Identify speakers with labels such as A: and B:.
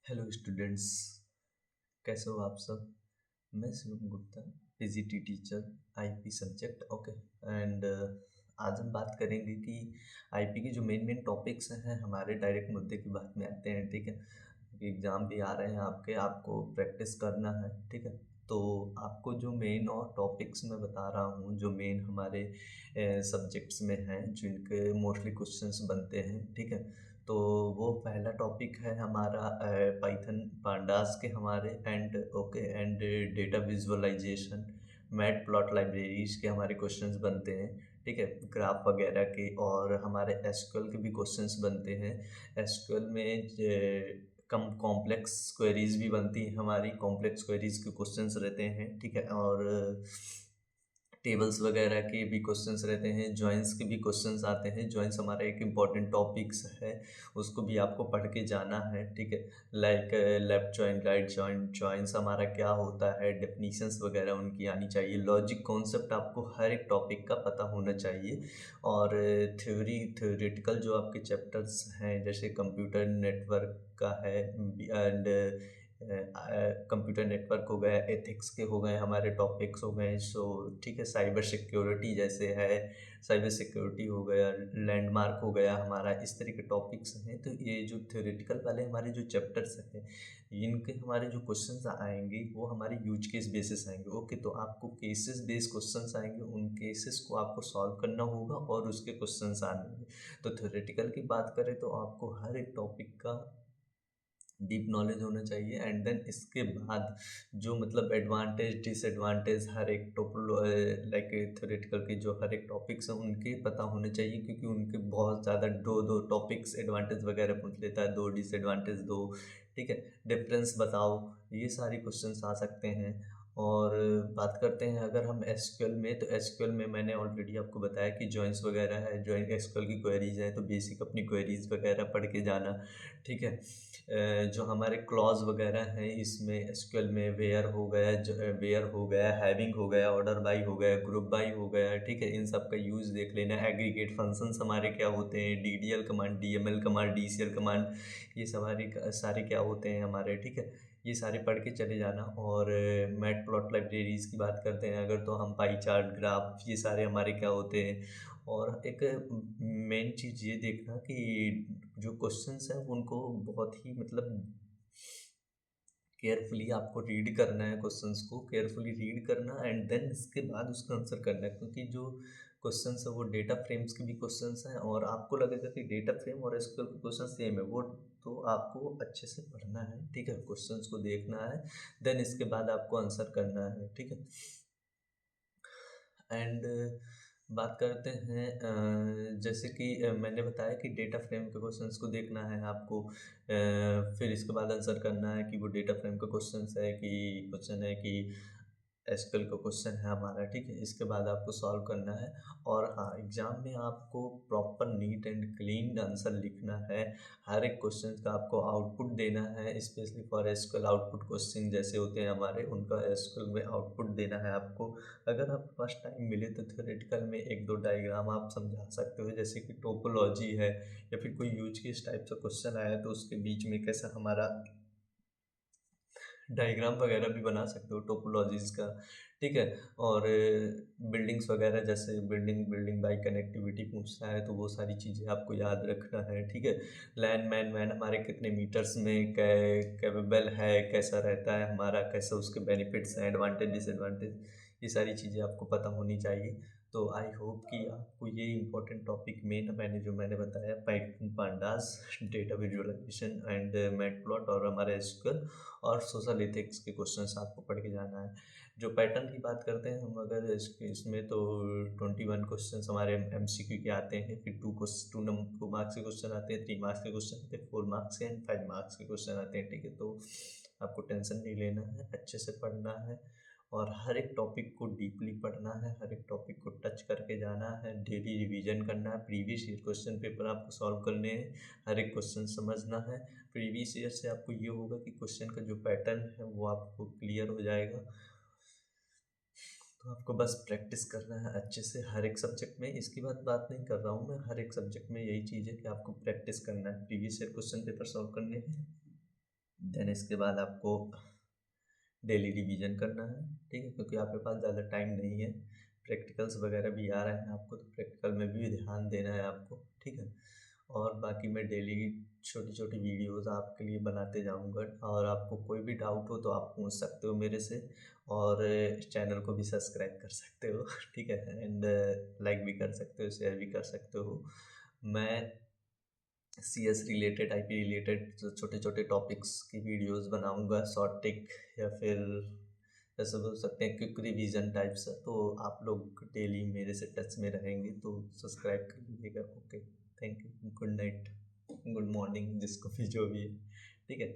A: Hello students, कैसे हो आप सब। मैं Shivam Gupta, PGT teacher, IP subject. Okay. And आज हम बात करेंगे कि आईपी के जो मेन मेन टॉपिक्स हैं हमारे, डायरेक्ट मुद्दे की बात में आते हैं। ठीक है, एग्ज़ाम भी आ रहे हैं आपके, आपको प्रैक्टिस करना है। ठीक है, तो आपको जो मेन और टॉपिक्स मैं बता रहा हूँ, जो मेन हमारे सब्जेक्ट्स में हैं, जिनके मोस्टली क्वेश्चंस बनते हैं। ठीक है, तो वो पहला टॉपिक है हमारा पाइथन पांडास के हमारे, and okay, and data visualization, mat plot libraries के हमारे क्वेश्चंस बनते हैं। ठीक है, ग्राफ वगैरह के, और हमारे एसक्यूएल के भी क्वेश्चंस बनते हैं। एसक्यूएल में कम कॉम्प्लेक्स क्वेरीज भी बनती हैं हमारी, कॉम्प्लेक्स क्वेरीज के क्वेश्चंस रहते हैं। ठीक है, और टेबल्स वगैरह के भी क्वेश्चंस रहते हैं, जॉइंस के भी क्वेश्चंस आते हैं। जॉइंस हमारा एक इम्पॉर्टेंट टॉपिक्स है, उसको भी आपको पढ़ के जाना है। ठीक है, like left join, right join, joins हमारा क्या होता है, डेफिनीशंस वगैरह उनकी आनी चाहिए। लॉजिक कॉन्सेप्ट आपको हर एक टॉपिक का पता होना चाहिए। और थ्योरेटिकल जो आपके चैप्टर्स हैं, जैसे कंप्यूटर नेटवर्क का है, एंड कंप्यूटर नेटवर्क हो गया, एथिक्स के हो गए, हमारे टॉपिक्स हो गए। सो ठीक है, साइबर सिक्योरिटी जैसे है, साइबर सिक्योरिटी हो गया, लैंडमार्क हो गया हमारा, इस तरह के टॉपिक्स हैं। तो ये जो थ्योरेटिकल वाले हमारे जो चैप्टर्स हैं, इनके हमारे जो क्वेश्चंस आएंगे वो हमारे यूज केस बेसिस आएंगे। ओके, तो आपको केसेस बेस्ड क्वेश्चंस आएंगे, उन केसेस को आपको सॉल्व करना होगा और उसके क्वेश्चंस आएंगे। तो थ्योरेटिकल की बात करें तो आपको हर एक टॉपिक का डीप नॉलेज होना चाहिए। एंड देन इसके बाद जो मतलब एडवांटेज डिसएडवांटेज हर एक लाइक थ्योरेटिकल के जो हर एक टॉपिक्स हैं उनके पता होने चाहिए, क्योंकि उनके बहुत ज़्यादा दो दो टॉपिक्स एडवांटेज वगैरह पूछ लेता है, दो डिसएडवांटेज दो। ठीक है, डिफरेंस बताओ, ये सारे क्वेश्चंस आ सकते हैं। और बात करते हैं अगर हम एसक्यूएल में, तो एसक्यूएल में मैंने ऑलरेडी आपको बताया कि जॉइंस वगैरह है, जॉइन एसक्यूएल की क्वेरीज हैं, तो बेसिक अपनी क्वेरीज वगैरह पढ़ के जाना। ठीक है, जो हमारे क्लॉज वगैरह हैं इसमें एसक्यूएल में, वेयर हो गया, वेयर हो गया, हैविंग हो गया, ऑर्डर बाई हो गया, ग्रुप बाई हो गया। ठीक है, इन सब का यूज़ देख लेना। एग्रीगेट फंक्शंस हमारे क्या होते हैं, DDL command, DML command, DCL command, ये सारे क्या होते हैं हमारे। ठीक है, ये सारे पढ़ के चले जाना। और मैट प्लॉट लाइब्रेरीज की बात करते हैं अगर, तो हम पाई चार्ट, ग्राफ, ये सारे हमारे क्या होते हैं। और एक मेन चीज़ ये देखना कि जो क्वेश्चंस हैं उनको बहुत ही मतलब केयरफुली आपको रीड करना है, क्वेश्चंस को केयरफुली रीड करना, एंड देन इसके बाद उसका आंसर करना है। क्योंकि जो क्वेश्चंस है वो डेटा फ्रेम्स के भी क्वेश्चंस हैं, और आपको लगेगा कि डेटा फ्रेम और एसक्यूएल के क्वेश्चन सेम है, वो तो आपको अच्छे से पढ़ना है। ठीक है, क्वेश्चंस को देखना है, देन इसके बाद आपको आंसर करना है। ठीक है, एंड बात करते हैं जैसे कि मैंने बताया कि डेटा फ्रेम के क्वेश्चंस को देखना है आपको, फिर इसके बाद आंसर करना है कि वो डेटा फ्रेम का क्वेश्चंस है कि क्वेश्चन है कि एसक्यूएल का क्वेश्चन है हमारा। ठीक है, इसके बाद आपको सॉल्व करना है। और हाँ, एग्जाम में आपको proper neat and clean answer लिखना है। हर एक क्वेश्चन का आपको आउटपुट देना है, specially for SQL output question जैसे होते हैं हमारे, उनका एसक्यूएल में आउटपुट देना है आपको। अगर आप फर्स्ट टाइम मिले तो थ्योरेटिकल में एक दो डायग्राम आप समझा सकते हो, जैसे कि टोपोलॉजी है, या फिर कोई यूज केस टाइप का क्वेश्चन आया तो उसके बीच में कैसा हमारा डायग्राम वगैरह भी बना सकते हो टोपोलॉजीज का। ठीक है, और बिल्डिंग्स वगैरह, जैसे बिल्डिंग बाई कनेक्टिविटी पूछता है तो वो सारी चीज़ें आपको याद रखना है। ठीक है, लैंड मैन हमारे कितने मीटर्स में कैपेबल है, कैसा रहता है हमारा, कैसे उसके बेनिफिट्स हैं, एडवांटेज डिसएडवांटेज, ये सारी चीज़ें आपको पता होनी चाहिए। तो आई होप कि आपको ये इंपॉर्टेंट टॉपिक मैंने बताया, Python pandas, data visualization and mat plot, और हमारे एसक्यूएल और सोशल एथिक्स के क्वेश्चंस आपको पढ़ के जाना है। जो पैटर्न की बात करते हैं हम अगर इसमें, तो 21 क्वेश्चंस हमारे एमसीक्यू के आते हैं, फिर 2 मार्क्स के क्वेश्चन आते हैं, 3 मार्क्स के क्वेश्चन आते हैं, 4 मार्क्स के एंड 5 मार्क्स के क्वेश्चन आते हैं। ठीक है, तो आपको टेंशन नहीं लेना है, अच्छे से पढ़ना है, और हर एक टॉपिक को डीपली पढ़ना है, हर एक टॉपिक को टच करके जाना है, डेली रिवीजन करना है, प्रीवियस ईयर क्वेश्चन पेपर आपको सॉल्व करने हैं, हर एक क्वेश्चन समझना है। प्रीवियस ईयर से आपको ये होगा कि क्वेश्चन का जो पैटर्न है वो आपको क्लियर हो जाएगा। तो आपको बस प्रैक्टिस करना है अच्छे से हर एक सब्जेक्ट में। इसकी बात नहीं कर रहा हूँ मैं, हर एक सब्जेक्ट में यही चीज़ है कि आपको प्रैक्टिस करना है, previous year question paper solve करने हैं, देन इसके बाद आपको डेली रिवीजन करना है, ठीक है, क्योंकि आपके पास ज़्यादा टाइम नहीं है। प्रैक्टिकल्स वगैरह भी आ रहे हैं आपको, तो प्रैक्टिकल में भी ध्यान देना है आपको, ठीक है। और बाकी मैं डेली छोटी छोटी वीडियोस आपके लिए बनाते जाऊंगा, और आपको कोई भी डाउट हो तो आप पूछ सकते हो मेरे से, और इस चैनल को भी सब्सक्राइब कर सकते हो ठीक है, एंड लाइक भी कर सकते हो, शेयर भी कर सकते हो। मैं C S related, I P related जो छोटे छोटे टॉपिक्स की वीडियोस बनाऊंगा, शॉर्ट टिक, या फिर जैसे बोल सकते हैं क्विक रिवीजन टाइप्स। तो आप लोग डेली मेरे से टच में रहेंगे तो सब्सक्राइब कर लीजिएगा। Okay, thank you, good night, good morning, जिसको भी जो भी है, ठीक है।